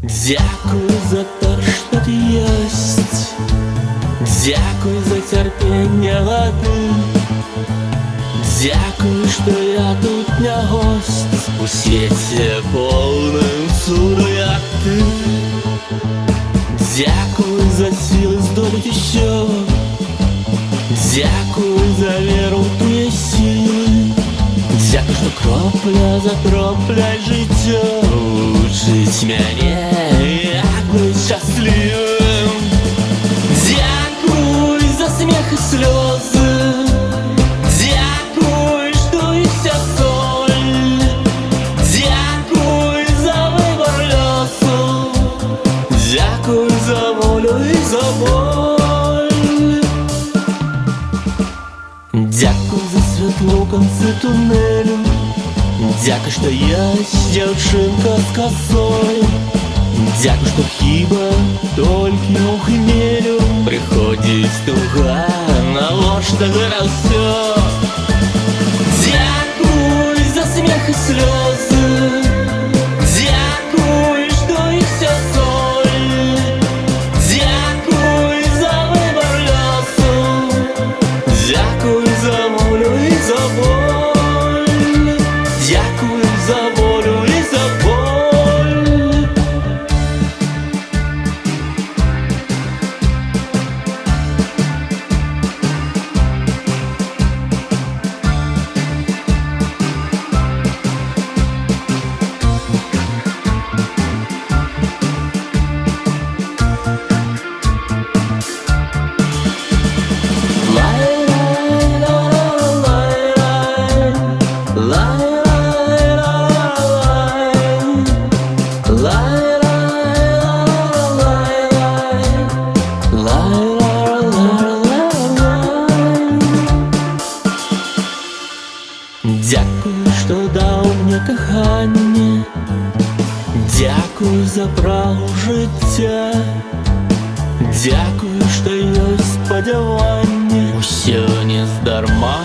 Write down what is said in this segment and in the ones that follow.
Дякую за те, що ти єсть, дякую за терпіння води, дякую, що я тут не гость у світі повним цуду, як ти. Дякую за сили здолати все, дякую за віру в твої сили, дякую, що кропля за кроплею життя учить мене, як бути щасливим. Дякую за сміх і сльози, дякую, що і вся соль, дякую за вибор льосу, дякую за волю і за боль. Дякую за світло в конце тунелю, дякую, що єсть дівчинка з косою, дякую, що хіба тільки у хмелю приходить туга на ложь та все. Дякую за сміх і сльози, дякую, що і вся соль, дякую за вибор льосу, дякую за волю і за боль, дякую за волю і за боль. Дякую, що дав мені кохання, дякую за право життя, дякую, що є сподівання, усе не здарма.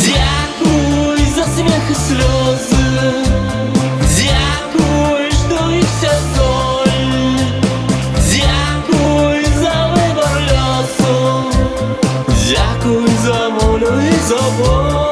Дякую за сміх і сльози, дякую, що і вся соль, дякую за вибор льосу, дякую за волю і за боль.